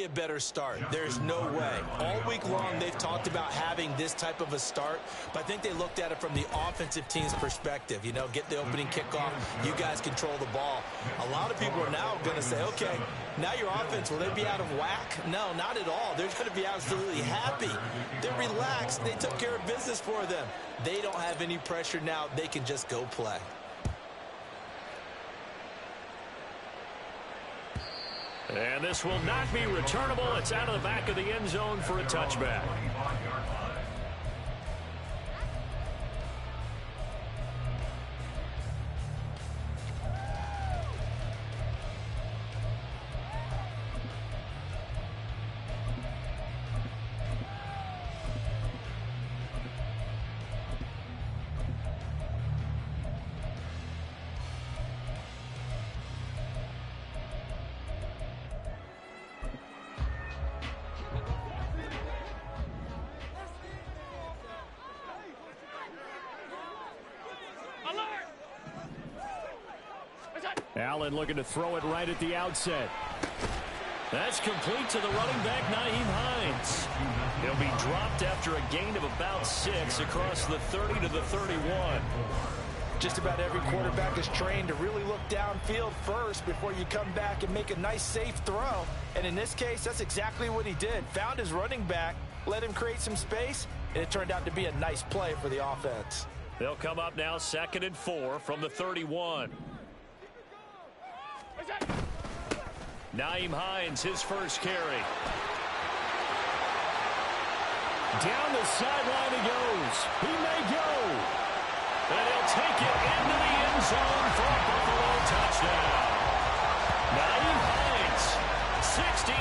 be a better start. There's no way. All week long, they've talked about having this type of a start, but I think they looked at it from the offensive team's perspective. You know, get the opening kickoff. You guys control the ball. A lot of people are now going to say, okay, now your offense, will they be out of whack? No, not at all. They're going to be absolutely happy. They're relaxed. They took care of business for them. They don't have any pressure now. They can just go play. And this will not be returnable. It's out of the back of the end zone for a touchback. Allen looking to throw it right at the outset. That's complete to the running back, Nyheim Hines. He'll be dropped after a gain of about 6 across the 30 to the 31. Just about every quarterback is trained to really look downfield first before you come back and make a nice, safe throw. And in this case, that's exactly what he did. Found his running back, let him create some space, and it turned out to be a nice play for the offense. They'll come up now 2nd and 4 from the 31. Nyheim Hines, his first carry. Down the sideline he goes. He may go. And he'll take it into the end zone for a Buffalo touchdown. Nyheim Hines, 69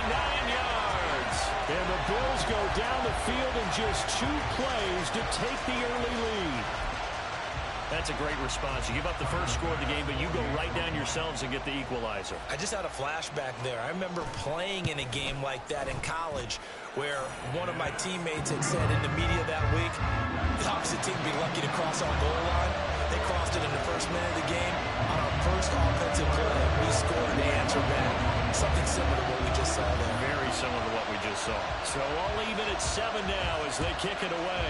yards. And the Bills go down the field in just 2 plays to take the early lead. That's a great response. You give up the first score of the game, but you go right down yourselves and get the equalizer. I just had a flashback there. I remember playing in a game like that in college where one of my teammates had said in the media that week, the opposite team would be lucky to cross our goal line. They crossed it in the first minute of the game. On our first offensive play, we scored the answer back. Something similar to what we just saw there. Very similar to what we just saw. So all even at 7 now as they kick it away.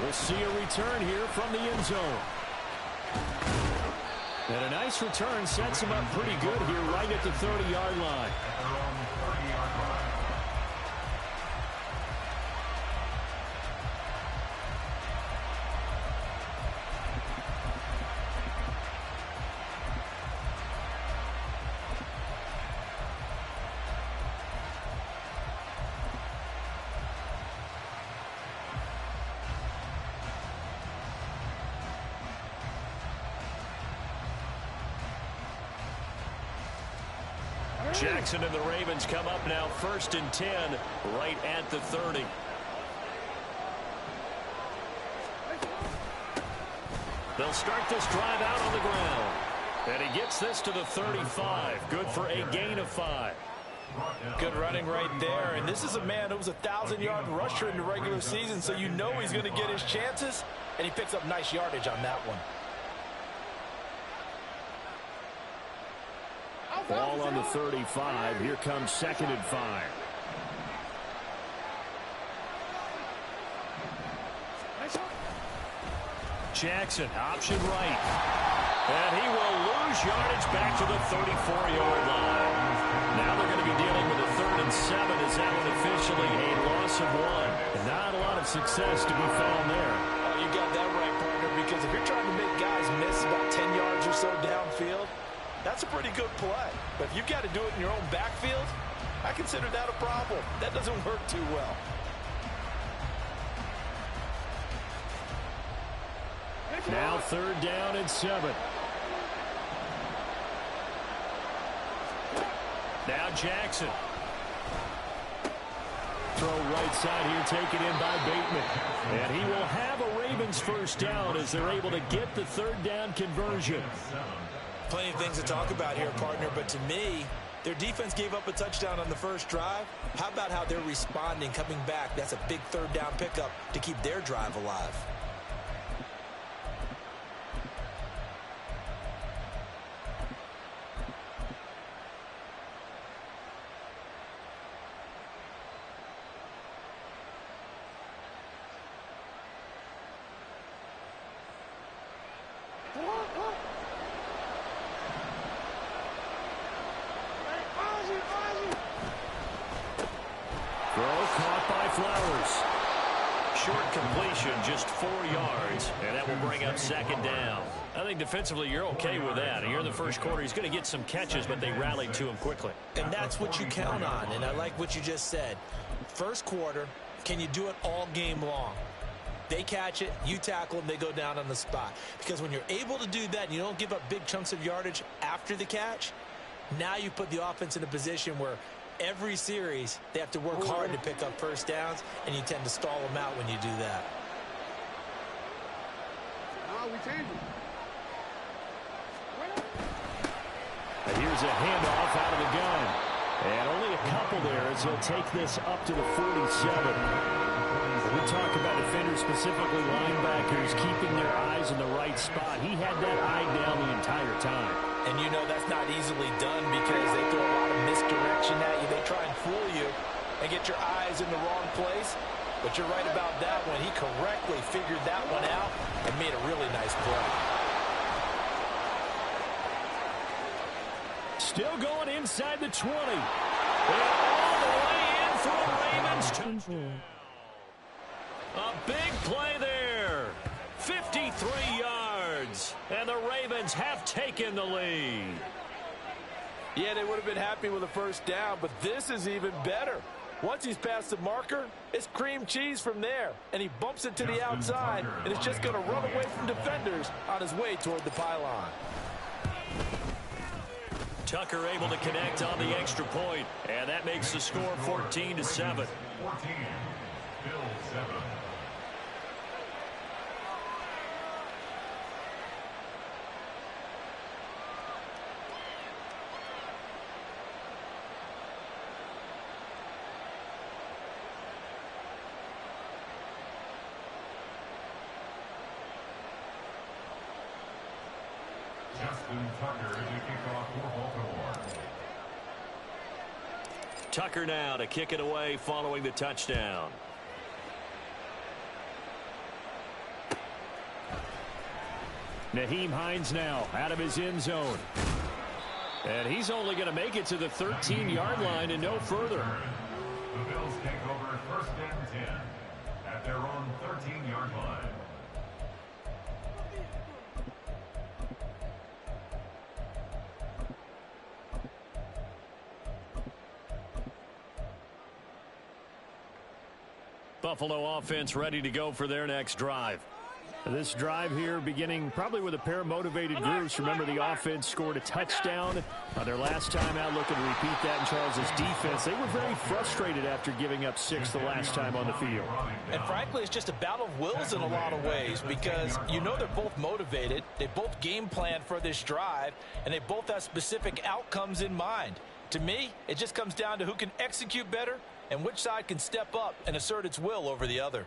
We'll see a return here from the end zone. And a nice return sets him up pretty good here right at the 30-yard line. Jackson and the Ravens come up now 1st and 10 right at the 30. They'll start this drive out on the ground. And he gets this to the 35. Good for a gain of 5. Good running right there. And this is a man who was a 1,000-yard rusher in the regular season, so you know he's going to get his chances. And he picks up nice yardage on that one. Ball on the 35. Here comes 2nd and 5. Jackson, option right. And he will lose yardage back to the 34-yard line. Now they're going to be dealing with a 3rd and 7 as that one officially a loss of 1. Not a lot of success to be found there. Oh, you got that right, partner, because if you're trying to make guys miss about 10 yards or so downfield, that's a pretty good play. But if you've got to do it in your own backfield, I consider that a problem. That doesn't work too well. Now 3rd down and 7. Now Jackson. Throw right side here, taken in by Bateman. And he will have a Ravens first down as they're able to get the 3rd down conversion. Plenty of things to talk about here, partner, but to me, their defense gave up a touchdown on the first drive. How about how they're responding, coming back? That's a big 3rd down pickup to keep their drive alive. Flowers. Short completion, just 4 yards, and that will bring up second down. I think defensively you're okay with that. Here in the first quarter, he's going to get some catches, but they rallied to him quickly. And that's what you count on, and I like what you just said. First quarter, can you do it all game long? They catch it, you tackle them, they go down on the spot. Because when you're able to do that and you don't give up big chunks of yardage after the catch, now you put the offense in a position where every series they have to work hard to pick up first downs, and you tend to stall them out when you do that. Here's a handoff out of the gun. And only a couple there as he'll take this up to the 47. When we talk about defenders, specifically linebackers, keeping their eyes in the right spot, he had that eye down the entire time. And you know that's not easily done because they throw a lot of misdirection at you. They try and fool you and get your eyes in the wrong place. But you're right about that one. He correctly figured that one out and made a really nice play. Still going inside the 20. And all the way in for a Ravens touchdown. A big play there. 53 yards. And the Ravens have taken the lead. Yeah, they would have been happy with a first down, but this is even better. Once he's past the marker, it's cream cheese from there. And he bumps it to the outside, and it's just going to run away from defenders on his way toward the pylon. Tucker able to connect on the extra point, and that makes the score 14-7. 14, Bill 7. Tucker now to kick it away following the touchdown. Nyheim Hines now out of his end zone. And he's only going to make it to the 13-yard line and no further. The Bills take over first and 10 at their own 13-yard line. Buffalo offense ready to go for their next drive. This drive here beginning probably with a pair of motivated groups. Remember, the offense scored a touchdown on their last time out. Looking to repeat that in Charles's defense. They were very frustrated after giving up 6 the last time on the field. And frankly, it's just a battle of wills in a lot of ways because you know they're both motivated. They both game plan for this drive, and they both have specific outcomes in mind. To me, it just comes down to who can execute better and which side can step up and assert its will over the other.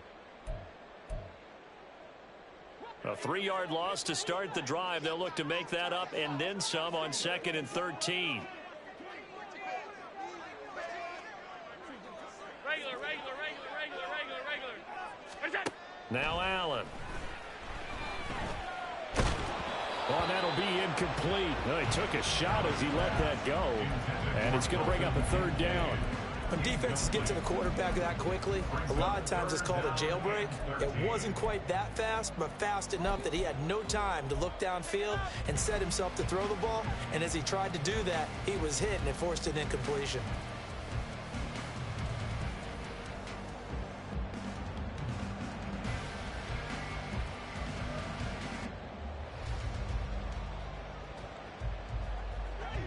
A 3-yard loss to start the drive. They'll look to make that up and then some on 2nd and 13. Regular. Now Allen. Oh, that'll be incomplete. No, he took a shot as he let that go. And it's going to bring up a 3rd down. When defenses get to the quarterback that quickly, a lot of times it's called a jailbreak. It wasn't quite that fast, but fast enough that he had no time to look downfield and set himself to throw the ball. And as he tried to do that, he was hit and it forced an incompletion.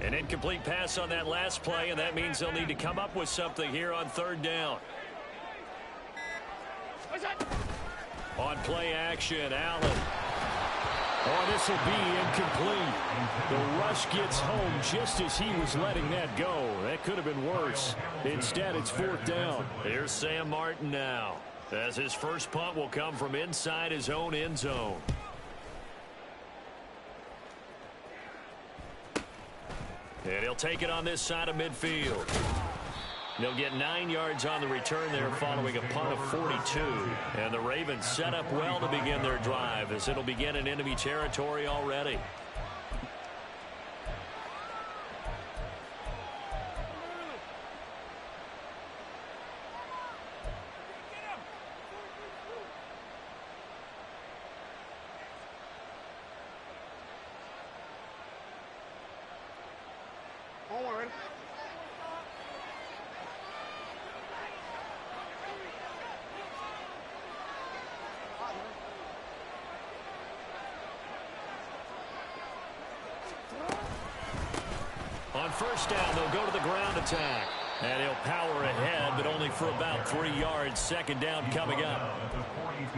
An incomplete pass on that last play, and that means they'll need to come up with something here on 3rd down. On play action, Allen. Oh, this will be incomplete. The rush gets home just as he was letting that go. That could have been worse. Instead, it's 4th down. Here's Sam Martin now, as his first punt will come from inside his own end zone. And he'll take it on this side of midfield. They'll get 9 yards on the return there following a punt of 42. And the Ravens set up well to begin their drive as it'll begin in enemy territory already. On first down, they'll go to the ground attack. And he'll power ahead, but only for about 3 yards. Second down coming up.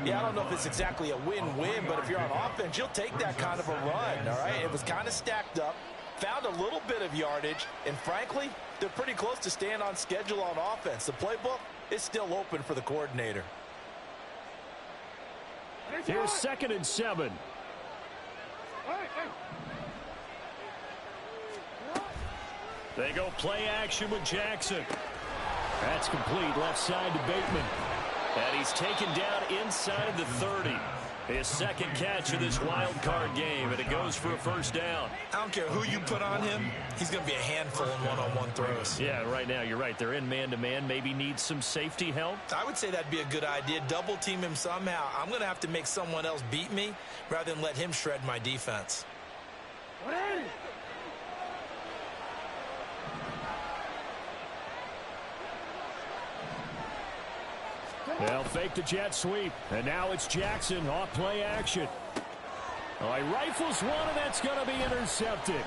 Yeah, I don't know if it's exactly a win-win, but if you're on offense, you'll take that kind of a run, all right? It was kind of stacked up, found a little bit of yardage, and frankly, they're pretty close to staying on schedule on offense. The playbook is still open for the coordinator. Here's 2nd and 7. They go play action with Jackson. That's complete left side to Bateman. And he's taken down inside the 30. His second catch of this wild card game, and it goes for a first down. I don't care who you put on him. He's going to be a handful in one-on-one throws. Yeah, right now, you're right. They're in man-to-man. Maybe needs some safety help. I would say that'd be a good idea. Double team him somehow. I'm going to have to make someone else beat me rather than let him shred my defense. They'll fake the jet sweep, and now it's Jackson off play action. Oh, he rifles one, and that's going to be intercepted.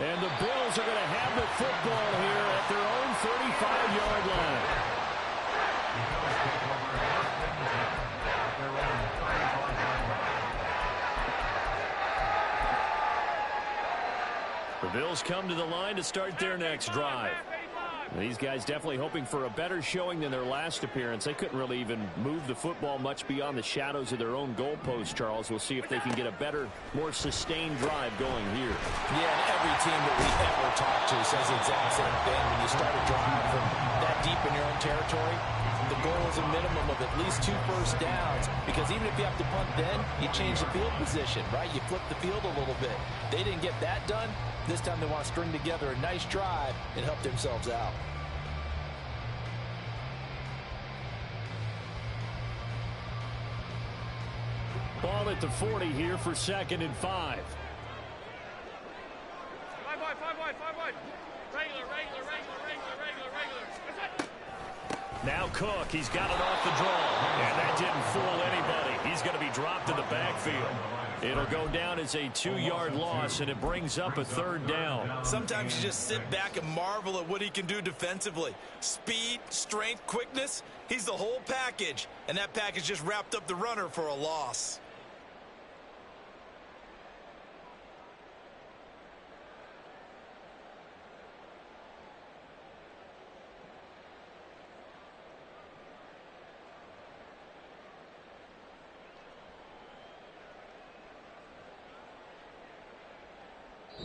And the Bills are going to have the football here at their own 35-yard line. The Bills come to the line to start their next drive. These guys definitely hoping for a better showing than their last appearance. They couldn't really even move the football much beyond the shadows of their own goalpost, Charles. We'll see if they can get a better, more sustained drive going here. Yeah, and every team that we ever talk to says the exact same thing. When you start a drive from that deep in your own territory, the goal is a minimum of at least 2 first downs, because even if you have to punt then, you change the field position, right? You flip the field a little bit. They didn't get that done. This time they want to string together a nice drive and help themselves out. Ball at the 40 here for 2nd and 5. 5 wide. Regular. Now Cook, he's got it off the draw. And that didn't fool anybody. He's going to be dropped in the backfield. It'll go down as a 2-yard loss, and it brings up a 3rd down. Sometimes you just sit back and marvel at what he can do defensively. Speed, strength, quickness, he's the whole package. And that package just wrapped up the runner for a loss.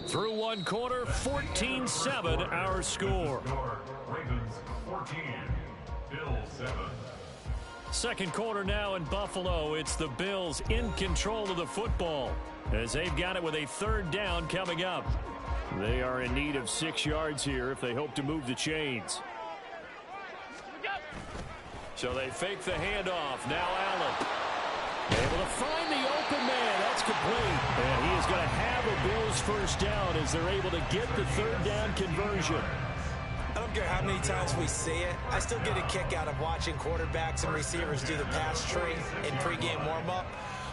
Through one quarter, 14-7 our score. Ravens 14, Bills 7. Second quarter now in Buffalo. It's the Bills in control of the football as they've got it with a 3rd down coming up. They are in need of 6 yards here if they hope to move the chains. So they fake the handoff. Now Allen. Able to find the open man. That's complete. And he is going to have a Bills first down as they're able to get the 3rd down conversion. I don't care how many times we see it. I still get a kick out of watching quarterbacks and receivers do the pass tree in pregame warm-up.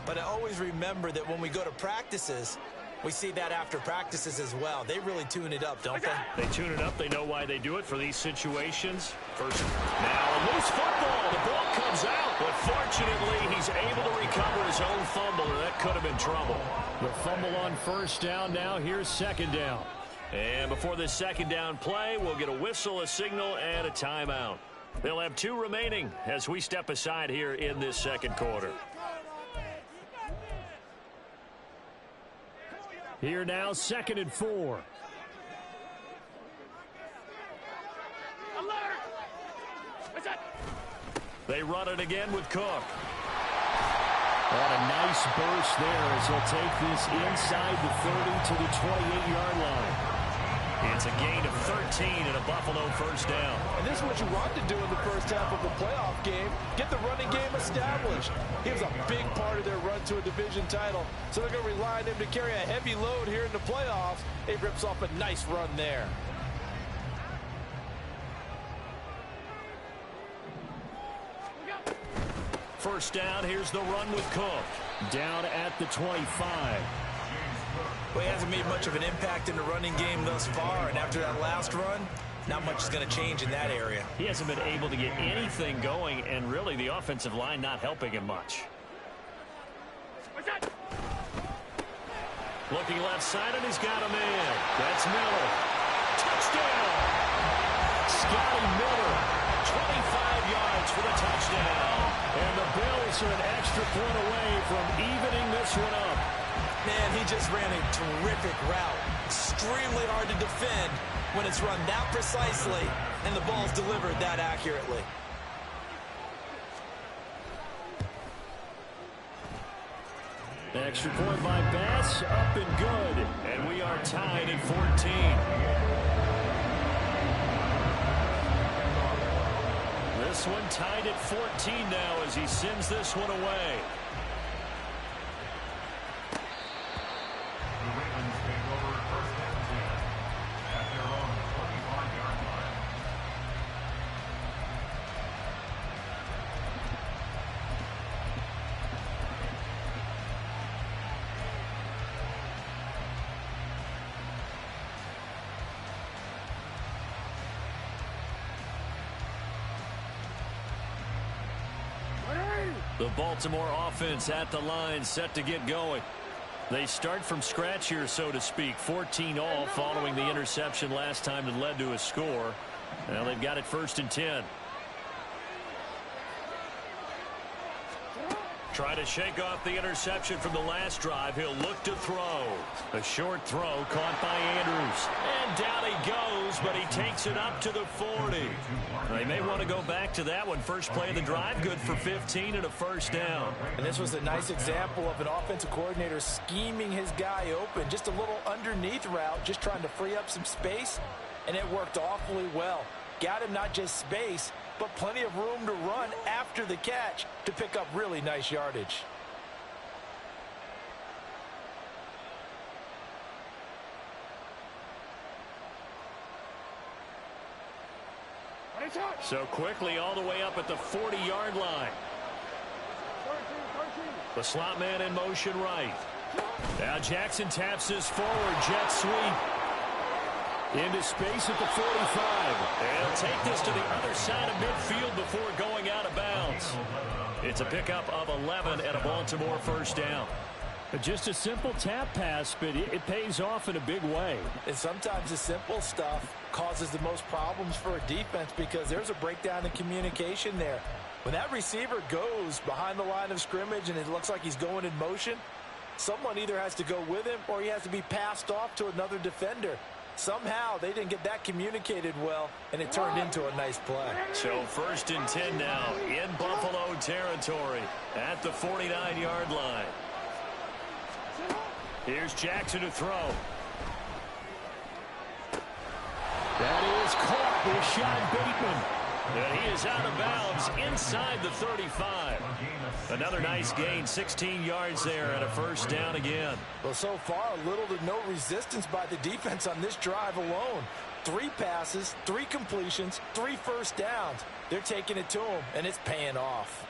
But I always remember that when we go to practices, we see that after practices as well. They really tune it up, don't they? They tune it up. They know why they do it for these situations. First, now a loose football. The ball comes out, but fortunately he's able to recover his own fumble, and that could have been trouble. The fumble on first down now. Here's 2nd down. And before this 2nd down play, we'll get a whistle, a signal, and a timeout. They'll have 2 remaining as we step aside here in this 2nd quarter. Here now, 2nd and 4. They run it again with Cook. And a nice burst there as he'll take this inside the 30 to the 28-yard line. It's a gain of 13 and a Buffalo first down. And this is what you want to do in the first half of a playoff game. Get the running game established. He was a big part of their run to a division title. So they're going to rely on him to carry a heavy load here in the playoffs. He rips off a nice run there. First down, here's the run with Cook. Down at the 25. Well, he hasn't made much of an impact in the running game thus far, and after that last run, not much is going to change in that area. He hasn't been able to get anything going, and really the offensive line not helping him much. Looking left side, and he's got him in. That's Miller. Touchdown! Scotty Miller, 25 yards for the touchdown. And the Bills are an extra point away from evening this one up. Man, he just ran a terrific route. Extremely hard to defend when it's run that precisely and the ball's delivered that accurately. Extra point by Bass, up and good. And we are tied at 14. This one tied at 14 now as he sends this one away. The Ravens take over first and 10 at their own 25-yard line. The Baltimore offense at the line, set to get going. They start from scratch here, so to speak. 14 all following the interception last time that led to a score. Now they've got it first and 10. Try to shake off the interception from the last drive. He'll look to throw. A short throw caught by Andrews. And down he goes, but he takes it up to the 40. They may want to go back to that one. First play of the drive, good for 15 and a first down. And this was a nice example of an offensive coordinator scheming his guy open. Just a little underneath route, just trying to free up some space, and it worked awfully well. Got him not just space, but plenty of room to run after the catch to pick up really nice yardage. So quickly all the way up at the 40-yard line. The slot man in motion right. Now Jackson taps this forward, jet sweep. Into space at the 45. And he'll take this to the other side of midfield before going out of bounds. It's a pickup of 11 and a Baltimore first down. Just a simple tap pass, but it pays off in a big way. And sometimes the simple stuff causes the most problems for a defense because there's a breakdown in communication there. When that receiver goes behind the line of scrimmage and it looks like he's going in motion, someone either has to go with him or he has to be passed off to another defender. Somehow they didn't get that communicated well, and it turned into a nice play. So first and 10 now in Buffalo territory at the 49-yard line. Here's Jackson to throw. That is caught with Sean Bateman. And he is out of bounds inside the 35. Another nice gain, 16 yards there and a first down again. Well, so far, little to no resistance by the defense on this drive alone. 3 passes, 3 completions, 3 first downs. They're taking it to him, and it's paying off.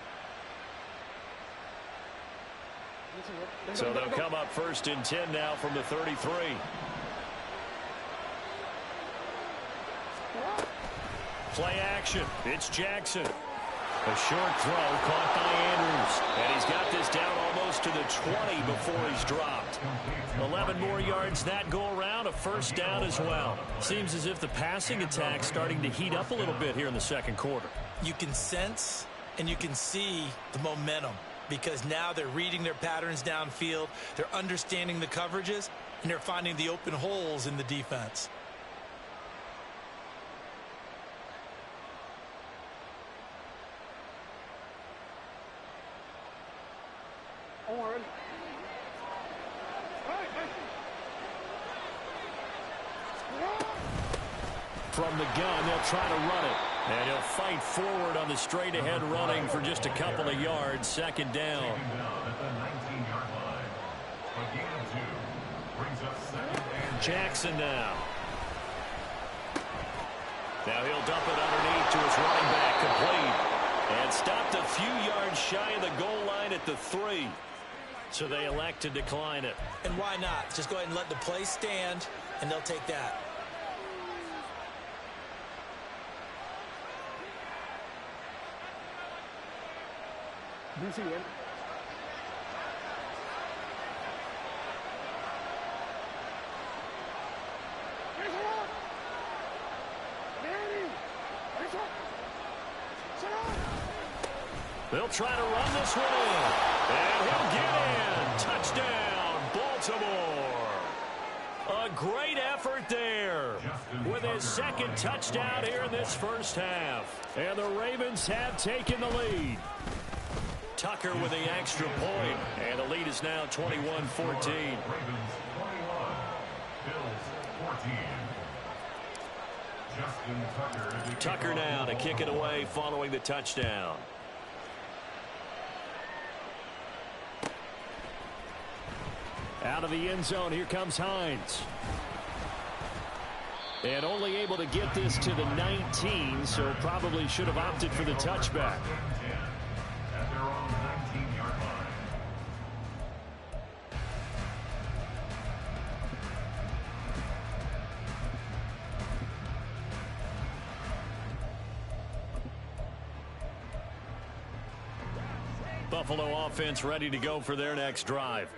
So they'll come up first and 10 now from the 33. Play action. It's Jackson. A short throw caught by Andrews. And he's got this down almost to the 20 before he's dropped. 11 more yards that go around. A first down as well. Seems as if the passing attack's starting to heat up a little bit here in the second quarter. You can sense and you can see the momentum because now they're reading their patterns downfield. They're understanding the coverages, and they're finding the open holes in the defense. From the gun, they'll try to run it. And he'll fight forward on the straight-ahead running for just a couple of yards. Second down. Second down at the 19-yard line. A gain of 2 brings up second and Jackson now. Now he'll dump it underneath to his running back, complete. And stopped a few yards shy of the goal line at the 3. So they elect to decline it. And why not? Just go ahead and let the play stand, and they'll take that. WC in. They'll try to run this one in. And he'll get in. Touchdown, Baltimore. A great effort there with his second touchdown here in this first half. And the Ravens have taken the lead. Tucker with the extra point. And the lead is now 21-14. Ravens 21, Bills 14. Justin Tucker now to kick it away following the touchdown. Out of the end zone, here comes Hines. And only able to get this to the 19, so probably should have opted for the touchback. At their own 19-yard line. Buffalo offense ready to go for their next drive.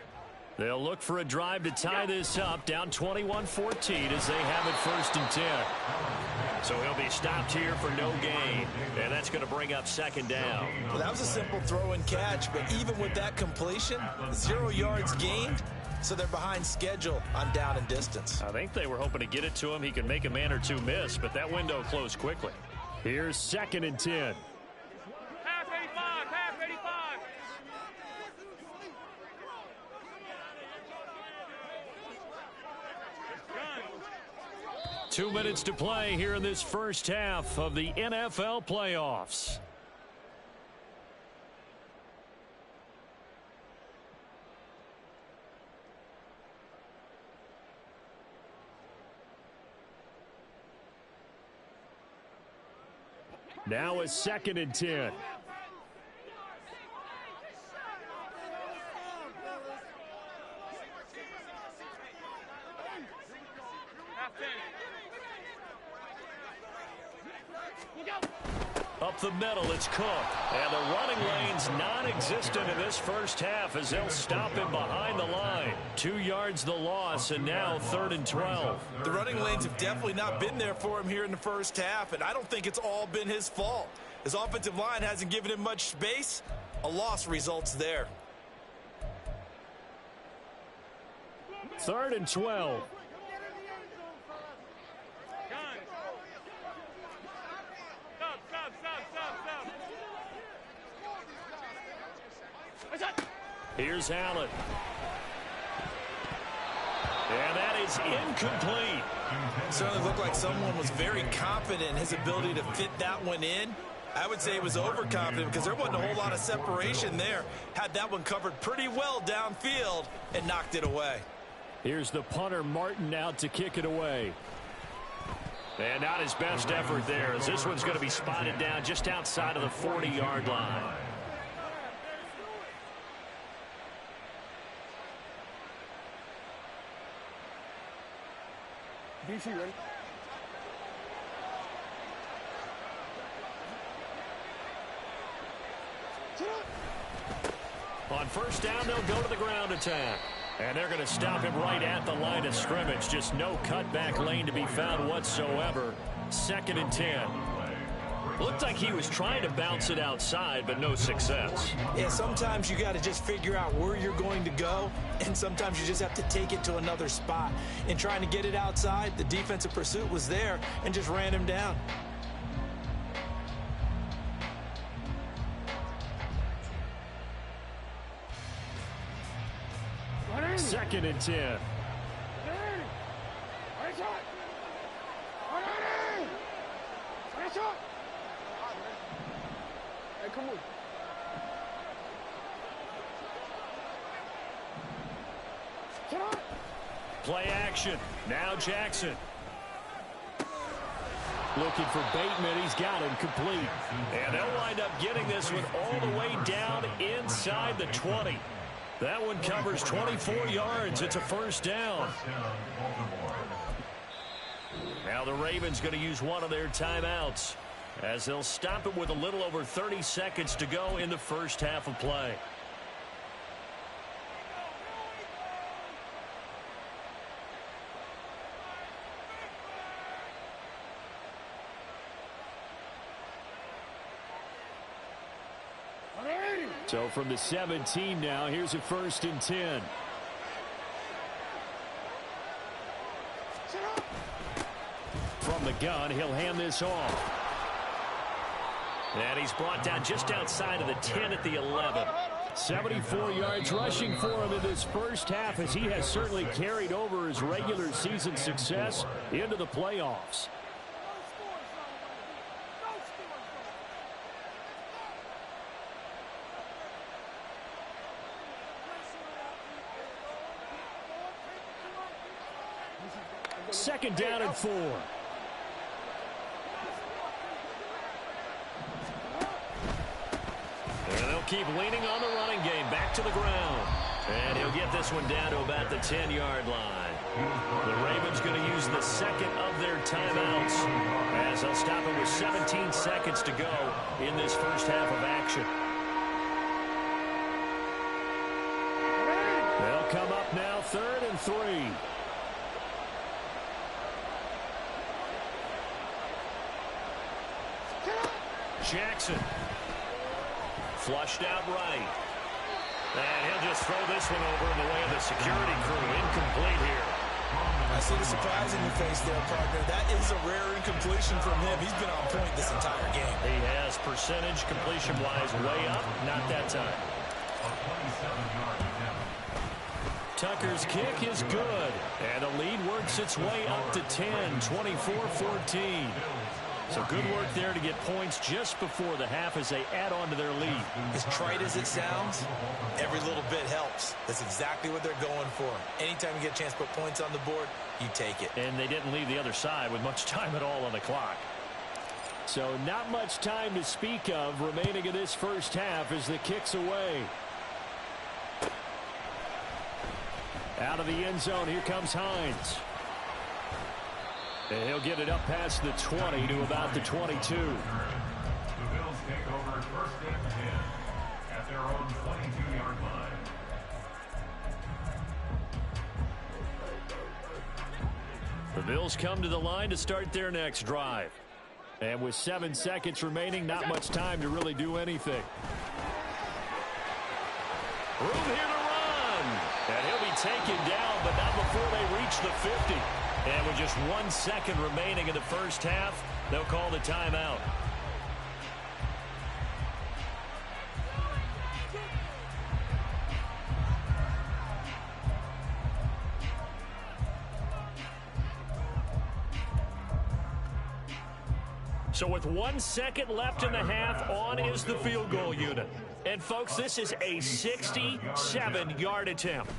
They'll look for a drive to tie this up, down 21-14 as they have it 1st and 10. So he'll be stopped here for no gain, and that's going to bring up 2nd down. Well, that was a simple throw and catch, but even with that completion, 0 yards gained, so they're behind schedule on down and distance. I think they were hoping to get it to him. He could make a man or two miss, but that window closed quickly. Here's 2nd and 10. Half 85, half 85. 2 minutes to play here in this first half of the NFL playoffs. Now it's 2nd and 10. Up the middle, it's Cook. And the running lane's non-existent in this first half as they'll stop him behind the line. 2 yards the loss, and now 3rd and 12. The running lanes have definitely not been there for him here in the first half, and I don't think it's all been his fault. His offensive line hasn't given him much space. A loss results there. 3rd and 12. Here's Allen. And that is incomplete. It certainly looked like someone was very confident in his ability to fit that one in. I would say it was overconfident because there wasn't a whole lot of separation there. Had that one covered pretty well downfield and knocked it away. Here's the punter, Martin, out to kick it away. And not his best effort there, as this one's going to be spotted down just outside of the 40-yard line. DC ready. On 1st down, they'll go to the ground attack. And they're going to stop him right at the line of scrimmage. Just no cutback lane to be found whatsoever. 2nd and 10. Looked like he was trying to bounce it outside, but no success. Yeah, sometimes you got to just figure out where you're going to go, and sometimes you just have to take it to another spot. In trying to get it outside, the defensive pursuit was there and just ran him down. Second and 10. Hey, come on. Play action. Now Jackson. Looking for Bateman. He's got him complete. And they'll wind up getting this one all the way down inside the 20. That one covers 24 yards. It's a first down. Now the Ravens going to use one of their timeouts as they'll stop it with a little over 30 seconds to go in the first half of play. So from the 17 now, here's a 1st and 10. From the gun, he'll hand this off. And he's brought down just outside of the 10 at the 11. 74 yards rushing for him in this first half, as he has certainly carried over his regular season success into the playoffs. Second down and 4. And they'll keep leaning on the running game. Back to the ground. And he'll get this one down to about the 10-yard line. The Ravens going to use the second of their timeouts as they'll stop it with 17 seconds to go in this first half of action. They'll come up now 3rd and 3. Jackson. Flushed out right. And he'll just throw this one over in the way of the security crew. Incomplete here. I see the surprise in your face there, partner. That is a rare incompletion from him. He's been on point this entire game. He has. Percentage completion-wise way up. Not that time. Tucker's kick is good. And the lead works its way up to 10, 24-14. So good work there to get points just before the half as they add on to their lead. As trite as it sounds, every little bit helps. That's exactly what they're going for. Anytime you get a chance to put points on the board, you take it. And they didn't leave the other side with much time at all on the clock. So not much time to speak of remaining in this first half as the kick's away. Out of the end zone, here comes Hines. And he'll get it up past the 20 to about the 22. The Bills take over 1st and 10 at their own 22-yard line. The Bills come to the line to start their next drive. And with 7 seconds remaining, not much time to really do anything. Room here to run. And he'll be taken down, but not before they reach the 50. And with just 1 second remaining in the first half, they'll call the timeout. So with 1 second left in the half, on is the field goal unit. And folks, this is a 67-yard attempt.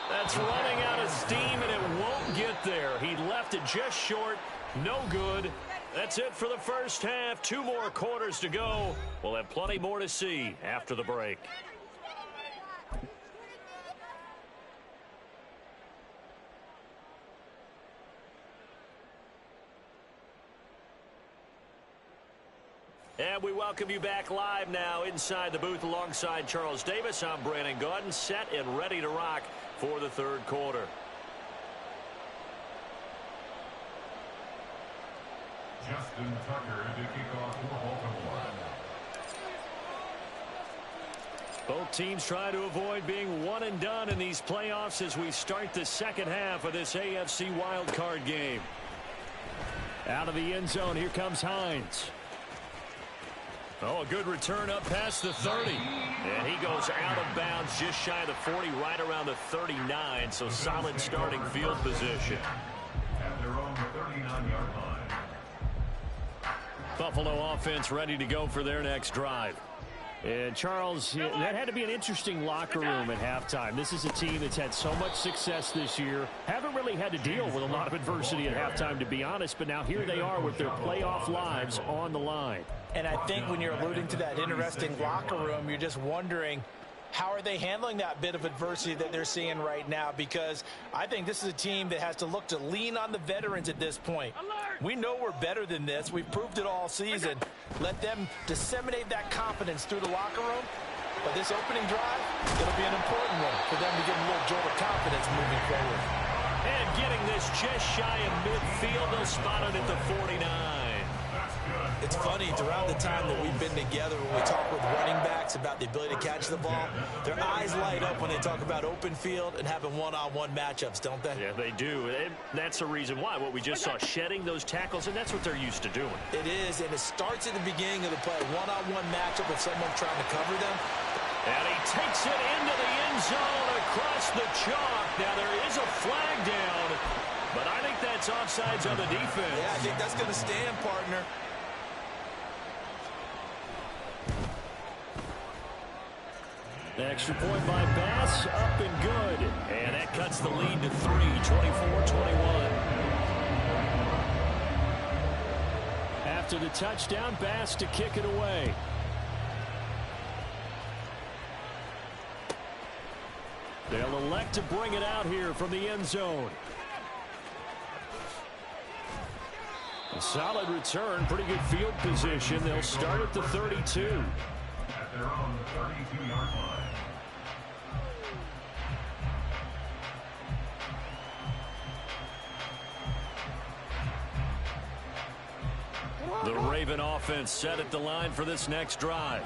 That's running out of steam, and it won't get there. He left it just short. No good. That's it for the first half. 2 more quarters to go. We'll have plenty more to see after the break. And we welcome you back live now inside the booth alongside Charles Davis. I'm Brandon Gaudin, set and ready to rock for the third quarter. Justin Tucker to kick off for Baltimore. Both teams try to avoid being one and done in these playoffs as we start the second half of this AFC wildcard game. Out of the end zone, here comes Hines. Oh, a good return up past the 30. And he goes out of bounds just shy of the 40, right around the 39. So solid starting field position. At their own 39-yard line. Buffalo offense ready to go for their next drive. And Charles, that had to be an interesting locker room at halftime. This is a team that's had so much success this year. Haven't really had to deal with a lot of adversity at halftime, to be honest. But now here they are with their playoff lives on the line. And I think when you're alluding to that interesting locker room, you're just wondering, how are they handling that bit of adversity that they're seeing right now? Because I think this is a team that has to look to lean on the veterans at this point. We know we're better than this. We've proved it all season. Let them disseminate that confidence through the locker room. But this opening drive, it'll be an important one for them to get a little jolt of confidence moving forward. And getting this just shy of midfield, they'll spot it at the 49. It's funny, throughout the time that we've been together, when we talk with running backs about the ability to catch the ball, their eyes light up when they talk about open field and having one-on-one matchups, don't they? Yeah, they do. And that's the reason why. What we just saw, shedding those tackles, and that's what they're used to doing. It is, and it starts at the beginning of the play. One-on-one matchup with someone trying to cover them. And he takes it into the end zone across the chalk. Now, there is a flag down, but I think that's offsides on the defense. Yeah, I think that's going to stand, partner. Extra point by Bass, up and good. And that cuts the lead to 3, 24-21. After the touchdown, Bass to kick it away. They'll elect to bring it out here from the end zone. A solid return, pretty good field position. They'll start at the 32. At their own 32-yard line. The Raven offense set at the line for this next drive.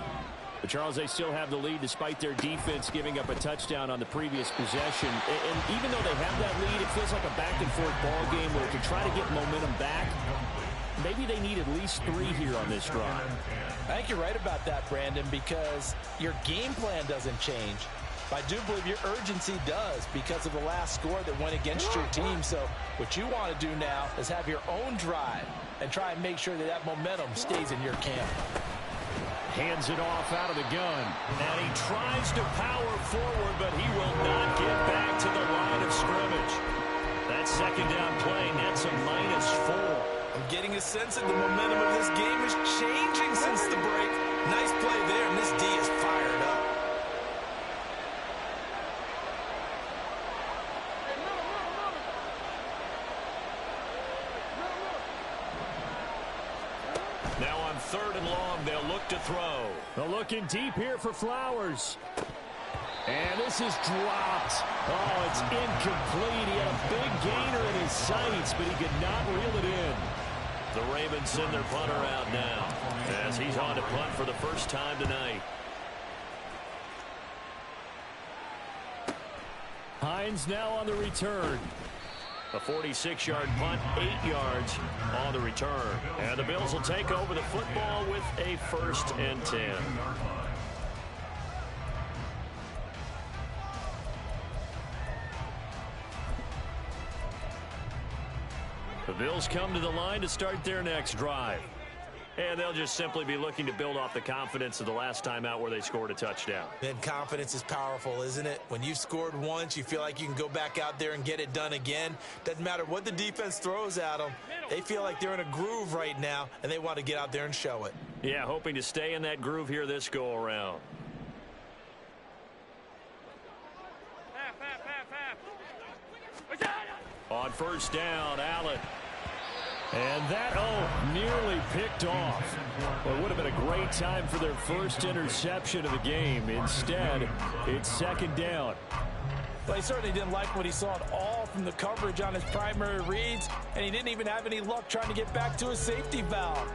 But Charles, they still have the lead despite their defense giving up a touchdown on the previous possession. And even though they have that lead, it feels like a back-and-forth ball game where to try to get momentum back, maybe they need at least 3 here on this drive. I think you're right about that, Brandon, because your game plan doesn't change. I do believe your urgency does because of the last score that went against your team. So what you want to do now is have your own drive and try and make sure that that momentum stays in your camp. Hands it off out of the gun. And he tries to power forward, but he will not get back to the line of scrimmage. That second down play nets a -4. I'm getting a sense that the momentum of this game is changing since the break. Nice play there, and this D is fired up. Now on 3rd and long, they'll look to throw. They're looking deep here for Flowers. And this is dropped. Oh, it's incomplete. He had a big gainer in his sights, but he could not reel it in. The Ravens send their punter out now as he's on to punt for the first time tonight. Hines now on the return. A 46-yard punt, 8 yards on the return. And the Bills will take over the football with a 1st and 10. The Bills come to the line to start their next drive. And they'll just simply be looking to build off the confidence of the last time out where they scored a touchdown. Then confidence is powerful, isn't it? When you've scored once, you feel like you can go back out there and get it done again. Doesn't matter what the defense throws at them. They feel like they're in a groove right now, and they want to get out there and show it. Yeah, hoping to stay in that groove here this go-around. On 1st down, Allen. And that, nearly picked off. Well, it would have been a great time for their first interception of the game. Instead, it's 2nd down. But he certainly didn't like what he saw at all from the coverage on his primary reads, and he didn't even have any luck trying to get back to his safety valve.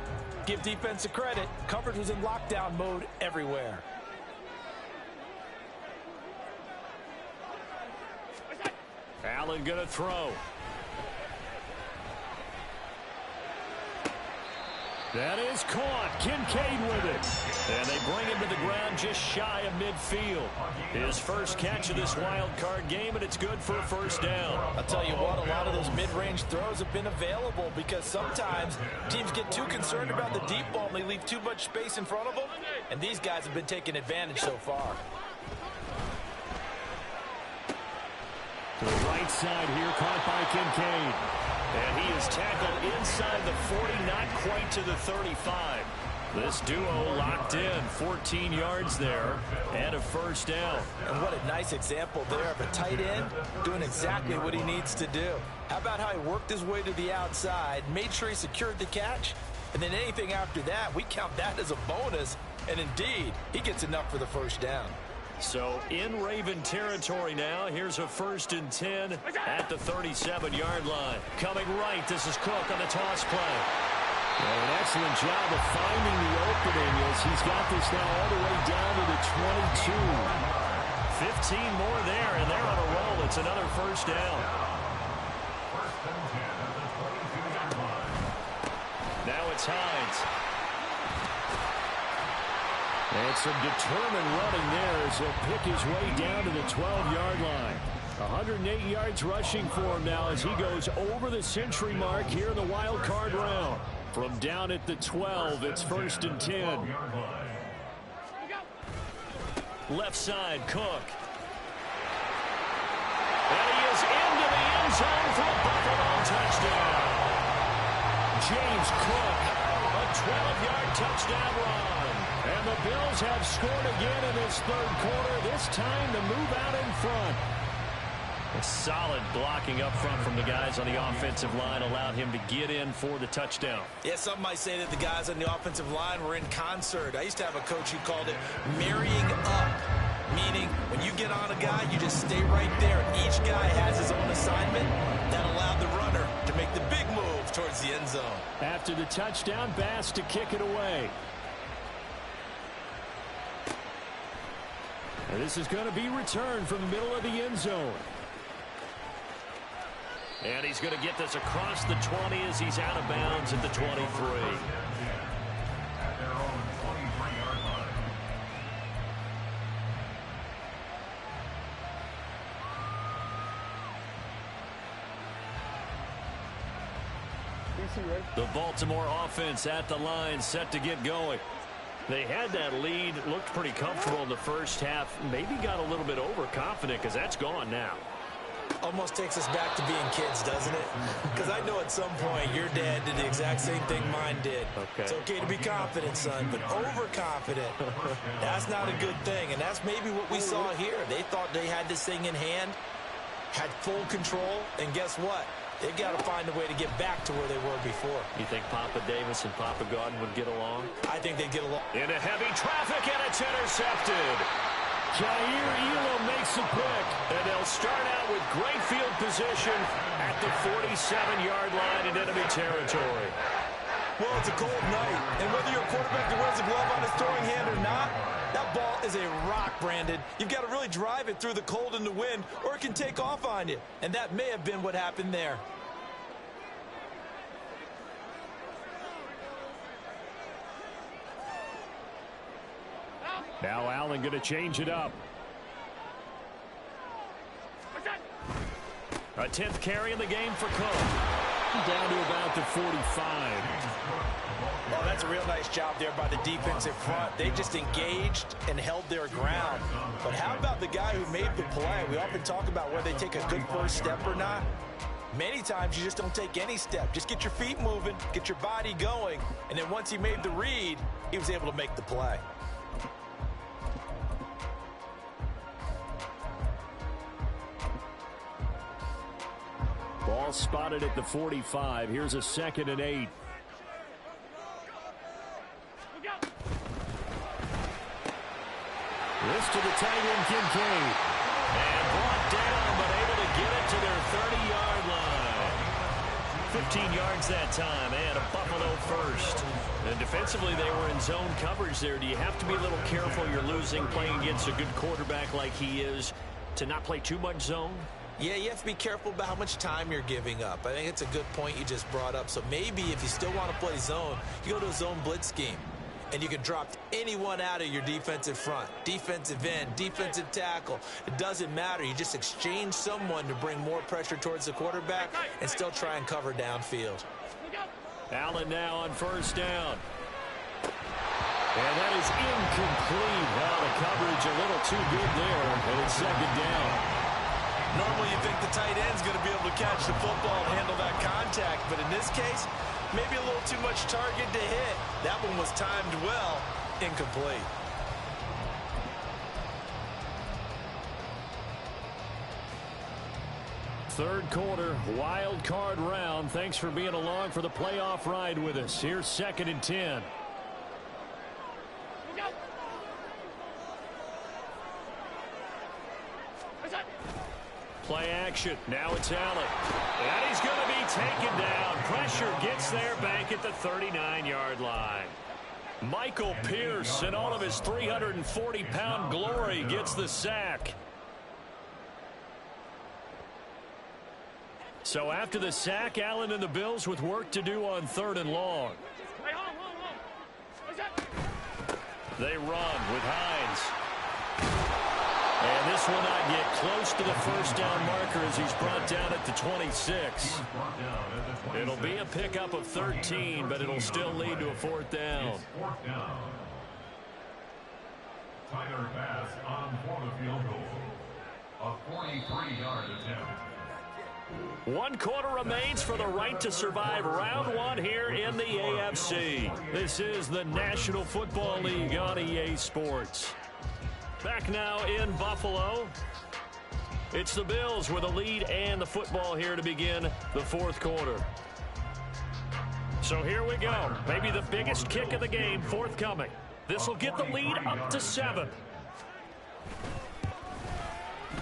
Give defense a credit. Coverage was in lockdown mode everywhere. Allen going to throw. That is caught. Kincaid with it. And they bring him to the ground just shy of midfield. His first catch of this wild card game, and it's good for a first down. I'll tell you what, a lot of those mid-range throws have been available because sometimes teams get too concerned about the deep ball and they leave too much space in front of them, and these guys have been taking advantage so far. To the right side here, caught by Kincaid. And he is tackled inside the 40, not quite to the 35. This duo locked in, 14 yards there, and a first down. And what a nice example there of a tight end doing exactly what he needs to do. How about how he worked his way to the outside, made sure he secured the catch, and then anything after that, we count that as a bonus. And indeed, he gets enough for the first down. So in Raven territory now. Here's a 1st and 10 at the 37-yard line. Coming right, this is Cook on the toss play. Well, an excellent job of finding the opening as he's got this now all the way down to the 22. 15 more there, and they're on a roll. It's another first down. Now it's Hines. And some determined running there as he'll pick his way down to the 12-yard line. 108 yards rushing for him now as he goes over the century mark here in the wild card round. From down at the 12, it's 1st and 10. Left side, Cook. And he is into the end zone for a Buffalo touchdown. James Cook, a 12-yard touchdown run. And the Bills have scored again in this third quarter, this time to move out in front. A solid blocking up front from the guys on the offensive line allowed him to get in for the touchdown. Yeah, some might say that the guys on the offensive line were in concert. I used to have a coach who called it marrying up, meaning when you get on a guy, you just stay right there. Each guy has his own assignment. That allowed the runner to make the big move towards the end zone. After the touchdown, Bass to kick it away. And this is going to be returned from the middle of the end zone. And he's going to get this across the 20 as he's out of bounds at the 23. At their own 23-yard line. WC, right? The Baltimore offense at the line, set to get going. They had that lead, looked pretty comfortable in the first half, maybe got a little bit overconfident because that's gone now. Almost takes us back to being kids, doesn't it? Because I know at some point your dad did the exact same thing mine did. Okay. It's okay to be confident, son, but overconfident, that's not a good thing. And that's maybe what we saw here. They thought they had this thing in hand, had full control, and guess what? They got to find a way to get back to where they were before. You think Papa Davis and Papa Godwin would get along? I think they'd get along. Into heavy traffic, and it's intercepted. Jair Elam makes a pick, and they'll start out with great field position at the 47-yard line in enemy territory. Well, it's a cold night, and whether you're a quarterback that wears a glove on his throwing hand or not, that ball is a rock, Brandon. You've got to really drive it through the cold and the wind, or it can take off on you. And that may have been what happened there. Now Allen going to change it up. A 10th carry in the game for Cook. Down to about the 45. Oh, that's a real nice job there by the defensive front. They just engaged and held their ground. But how about the guy who made the play? We often talk about whether they take a good first step or not. Many times you just don't take any step. Just get your feet moving, get your body going, and then once he made the read, he was able to make the play. Ball spotted at the 45. Here's a 2nd and 8. This to the tight end, Kincaid. And brought down, but able to get it to their 30-yard line. 15 yards that time, and a Buffalo first. And defensively, they were in zone coverage there. Do you have to be a little careful? You're losing, playing against a good quarterback like he is, to not play too much zone? Yeah, you have to be careful about how much time you're giving up. I think it's a good point you just brought up. So maybe if you still want to play zone, you go to a zone blitz scheme. And you can drop anyone out of your defensive front, defensive end, defensive tackle. It doesn't matter. You just exchange someone to bring more pressure towards the quarterback and still try and cover downfield. Allen now on first down. And that is incomplete. Well, the coverage a little too good there, and it's second down. Normally you think the tight end's going to be able to catch the football and handle that contact, but in this case, maybe a little too much target to hit. That one was timed well, incomplete. Third quarter, wild card round. Thanks for being along for the playoff ride with us. Here's 2nd and 10. Play action. Now it's Allen. And he's going to be taken down. Pressure gets there back at the 39-yard line. Michael Pierce, in all of his 340-pound glory, gets the sack. So after the sack, Allen and the Bills with work to do on 3rd and long. They run with Hines. And this will not get close to the first down marker as he's brought down at the 26. It'll be a pickup of 13, but it'll still lead to a 4th down. Tyler pass on for the field goal. A 43-yard attempt. 1 quarter remains for the right to survive round 1 here in the AFC. This is the National Football League on EA Sports. Back now in Buffalo. It's the Bills with a lead and the football here to begin the 4th quarter. So here we go. Maybe the biggest kick of the game forthcoming. This will get the lead up to 7.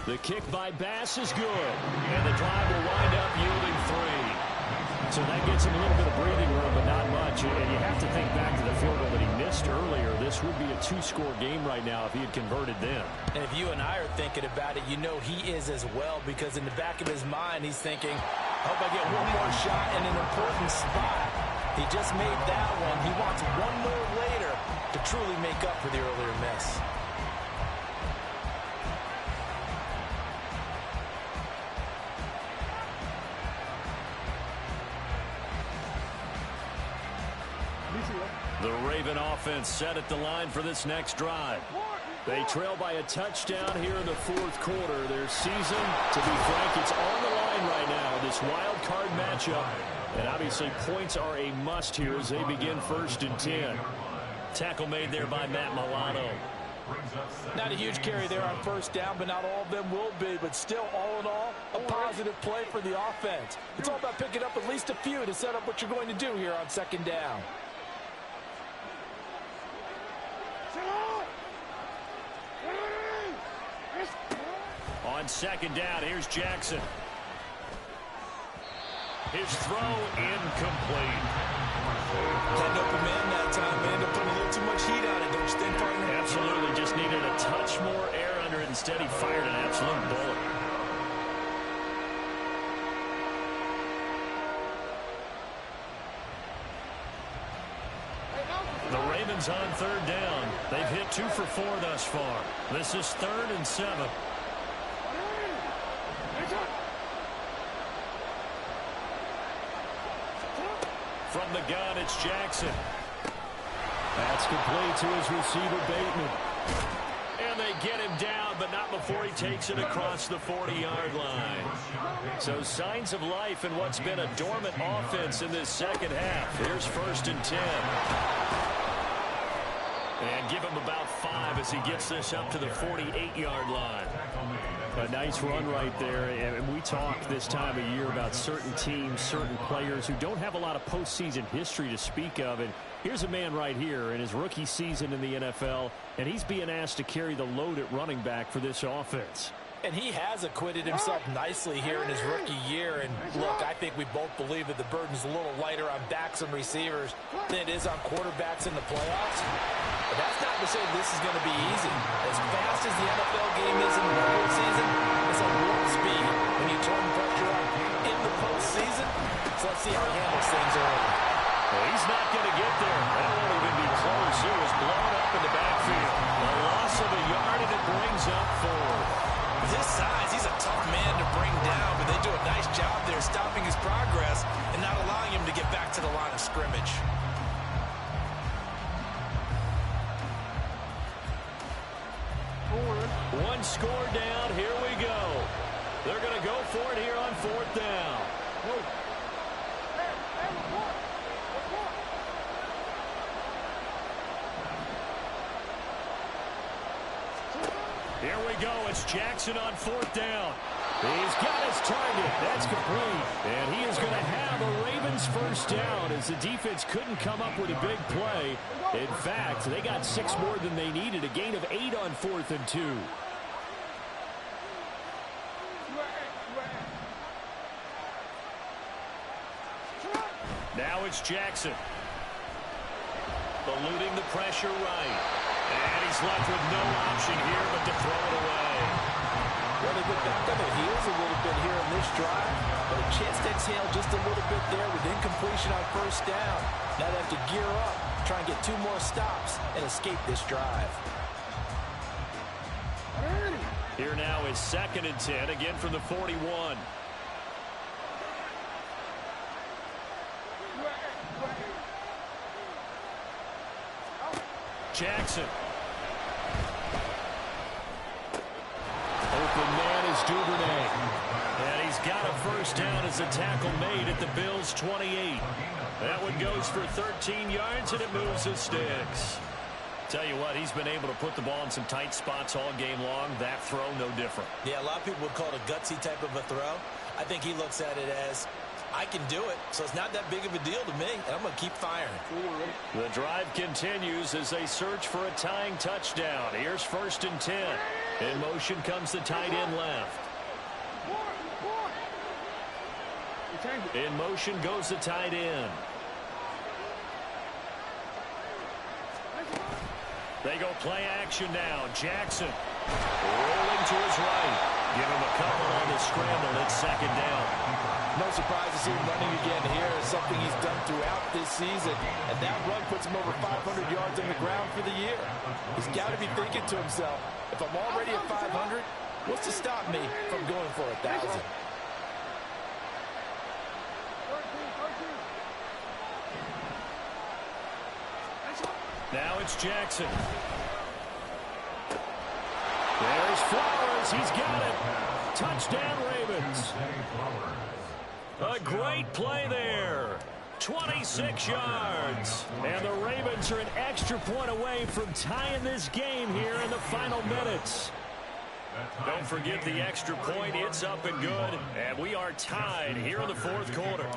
The kick by Bass is good. And the drive will wind up yielding 3. So that gets him a little bit of breathing room, but not much. And you have to think back to the field goal that he missed earlier. This would be a 2-score game right now if he had converted then. And if you and I are thinking about it, you know he is as well, because in the back of his mind, he's thinking, I hope I get one more shot in an important spot. He just made that one. He wants one more later to truly make up for the earlier miss. The Raven offense set at the line for this next drive. They trail by a touchdown here in the 4th quarter. Their season, to be frank, it's on the line right now, this wild card matchup. And obviously points are a must here as they begin 1st and 10. Tackle made there by Matt Milano. Not a huge carry there on first down, but not all of them will be. But still, all in all, a positive play for the offense. It's all about picking up at least a few to set up what you're going to do here on 2nd down. On 2nd down, here's Jackson. His throw incomplete. Had open man that time, man. They're putting a little too much heat on it, don't you think, partner? Absolutely, just needed a touch more air under it. Instead, he fired an absolute bullet. The Ravens on 3rd down. They've hit 2 for 4 thus far. This is 3rd and 7. From the gun, it's Jackson. That's complete to his receiver, Bateman. And they get him down, but not before he takes it across the 40-yard line. So signs of life in what's been a dormant offense in this second half. Here's 1st and 10. And give him about 5 as he gets this up to the 48-yard line. A nice run right there. And we talk this time of year about certain teams, certain players who don't have a lot of postseason history to speak of. And here's a man right here in his rookie season in the NFL, and he's being asked to carry the load at running back for this offense. And he has acquitted himself nicely here in his rookie year. And look, I think we both believe that the burden's a little lighter on backs and receivers than it is on quarterbacks in the playoffs. But that's not to say this is going to be easy. As fast as the NFL game is in the regular season, it's a warp speed when you for it here on 4th down. Here we go. It's Jackson on 4th down. He's got his target. That's complete. And he is going to have a Ravens first down as the defense couldn't come up with a big play. In fact, they got 6 more than they needed. A gain of 8 on 4th and 2. Now it's Jackson. Eluding the pressure right. And he's left with no option here but to throw it away. Well, they get back on their heels a little bit here in this drive, but a chance to exhale just a little bit there with incompletion on first down. Now they have to gear up, try and get 2 more stops, and escape this drive. Here now is 2nd and 10, again from the 41. Jackson. Open man is Duvernay. And he's got a first down as a tackle made at the Bills' 28. That one goes for 13 yards, and it moves his sticks. Tell you what, he's been able to put the ball in some tight spots all game long. That throw, no different. Yeah, a lot of people would call it a gutsy type of a throw. I think he looks at it as, I can do it, so it's not that big of a deal to me, and I'm going to keep firing. The drive continues as they search for a tying touchdown. Here's 1st and 10. In motion comes the tight end left. In motion goes the tight end. They go play action now. Jackson rolling to his right. Give him a couple on the scramble. It's 2nd down. No surprise to see him running again here. It's something he's done throughout this season. And that run puts him over 500 yards on the ground for the year. He's got to be thinking to himself, if I'm already at 500, what's to stop me from going for 1,000? Now it's Jackson. There's Flowers. He's got it. Touchdown, Ravens. A great play there. 26 yards. And the Ravens are an extra point away from tying this game here in the final minutes. Don't forget the extra point. It's up and good. And we are tied here in the 4th quarter.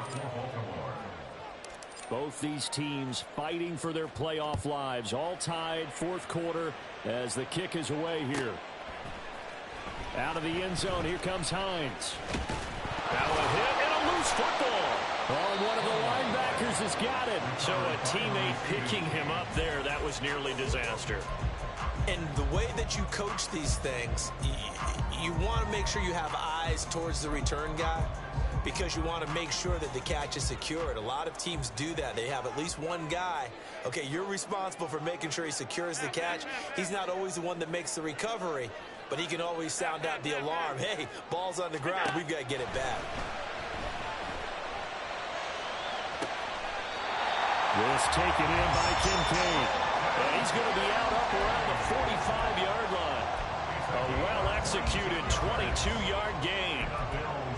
Both these teams fighting for their playoff lives. All tied, 4th quarter as the kick is away here. Out of the end zone, here comes Hines. Now a hit and a loose football. Oh, one of the linebackers has got it. So a teammate picking him up there, that was nearly disaster. And the way that you coach these things, you want to make sure you have eyes towards the return guy, because you want to make sure that the catch is secured. A lot of teams do that. They have at least one guy. Okay, you're responsible for making sure he secures the catch. He's not always the one that makes the recovery, but he can always sound out the alarm. Hey, ball's on the ground. We've got to get it back. This taken in by Kincaid. And he's going to be out up around the 45-yard line. A well-executed 22-yard gain.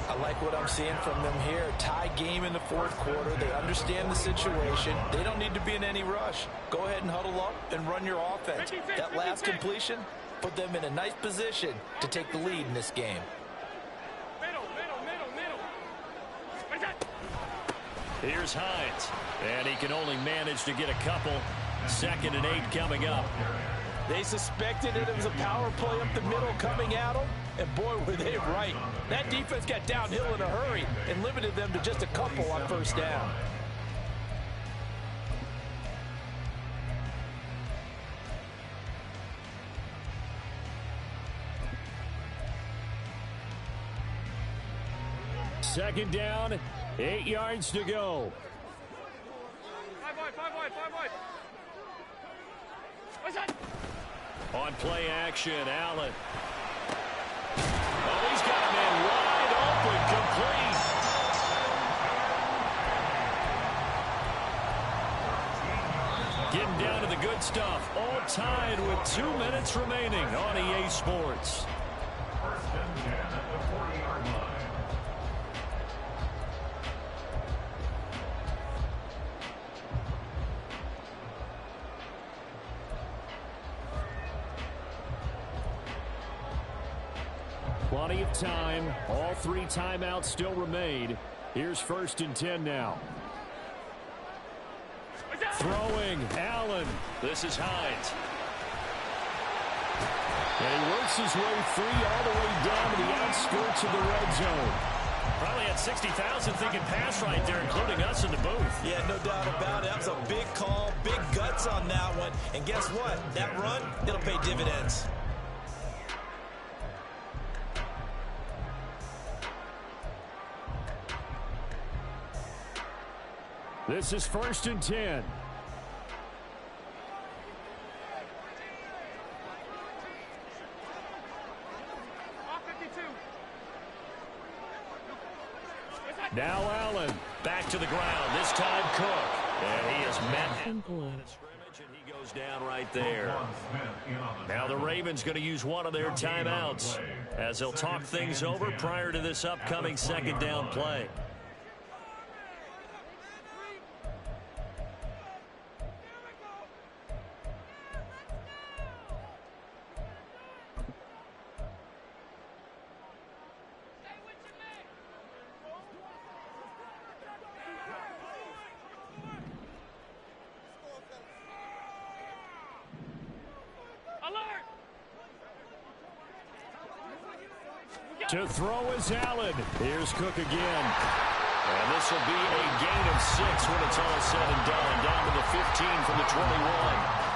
I like what I'm seeing from them here. Tie game in the 4th quarter. They understand the situation. They don't need to be in any rush. Go ahead and huddle up and run your offense. That last completion put them in a nice position to take the lead in this game. Here's Hines. And he can only manage to get a couple. 2nd and 8 coming up. They suspected it was a power play up the middle coming at them, and boy, were they right. That defense got downhill in a hurry and limited them to just a couple on first down. Second down, 8 yards to go. Five wide. What's that? On play action, Allen. Oh, he's got a man wide open, complete. Getting down to the good stuff. All tied with 2 minutes remaining on EA Sports. First and 10 at the 40-yard line. Plenty of time. All 3 timeouts still remain. Here's 1st and 10 now. Throwing, Allen. This is Hines. And he works his way free all the way down to the outskirts of the red zone. Probably had 60,000 thinking pass right there, including us in the booth. Yeah, no doubt about it. That was a big call, big guts on that one. And guess what? That run, it'll pay dividends. This is 1st and 10. Now Allen. Back to the ground. This time Cook. And he is met in the line of scrimmage, and he goes down right there. Now the Ravens going to use one of their timeouts as they'll talk things over prior to this upcoming 2nd down play. To throw is Allen. Here's Cook again. And this will be a gain of 6 when it's all said and done. Down to the 15 from the 21.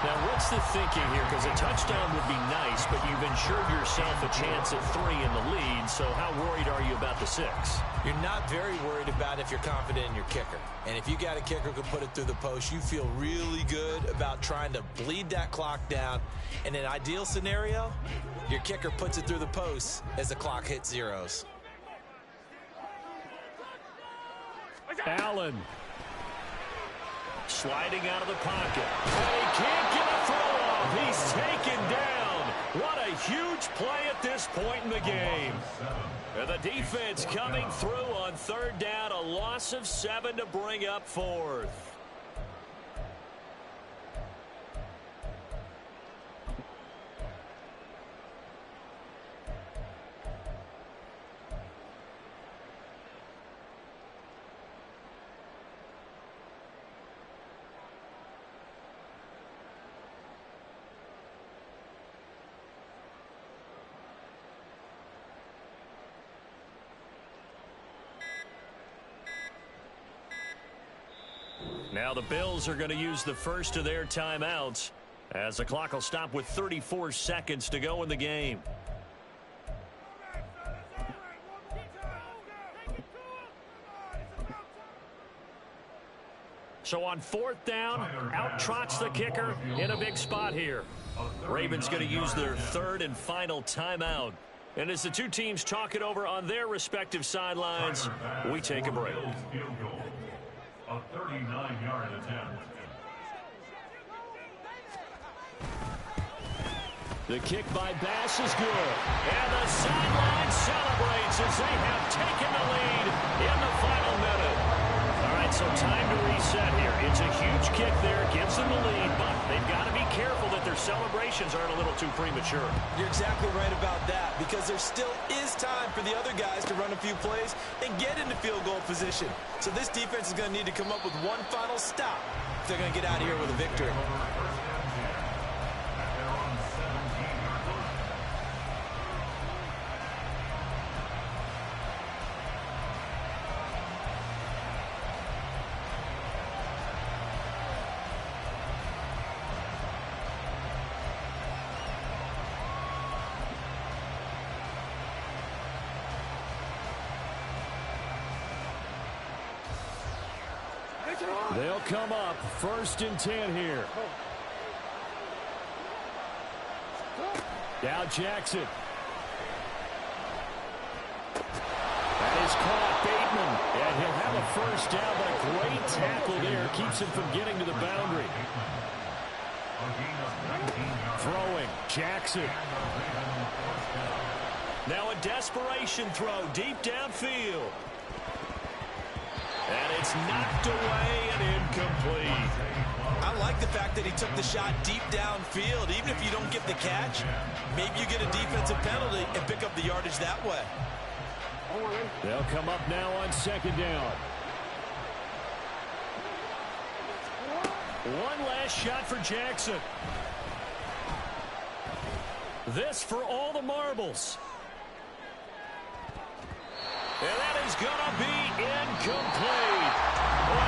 Now, what's the thinking here? Because a touchdown would be nice, but you've ensured yourself a chance at 3 in the lead. So how worried are you about the 6? You're not very worried about if you're confident in your kicker. And if you got a kicker who can put it through the post, you feel really good about trying to bleed that clock down. In an ideal scenario, your kicker puts it through the post as the clock hits zeros. Allen. Sliding out of the pocket. And he can't get a throw off. He's taken down. What a huge play at this point in the game. And the defense coming through on 3rd down. A loss of 7 to bring up 4th. Now the Bills are going to use the first of their timeouts as the clock will stop with 34 seconds to go in the game. So on 4th down, out trots the kicker in a big spot here. Ravens going to use their 3rd and final timeout. And as the two teams talk it over on their respective sidelines, we take a break. A 39-yard attempt. The kick by Bass is good. And the sideline celebrates as they have taken the lead in the final minute. All right, so time to reset here. It's a huge kick there, gives them the lead, but they've got to be careful that their celebrations aren't a little too premature. You're exactly right about that, because there still is time for the other guys to run a few plays and get into field goal position. So this defense is going to need to come up with one final stop if they're going to get out of here with a victory. They'll come up 1st and 10 here. Now Jackson. That is caught, Bateman. And he'll have a first down, but a great tackle there keeps him from getting to the boundary. Throwing, Jackson. Now a desperation throw deep downfield. And it's knocked away and incomplete. I like the fact that he took the shot deep downfield. Even if you don't get the catch, maybe you get a defensive penalty and pick up the yardage that way. They'll come up now on second down. One last shot for Jackson. This for all the marbles. And that is going to be incomplete.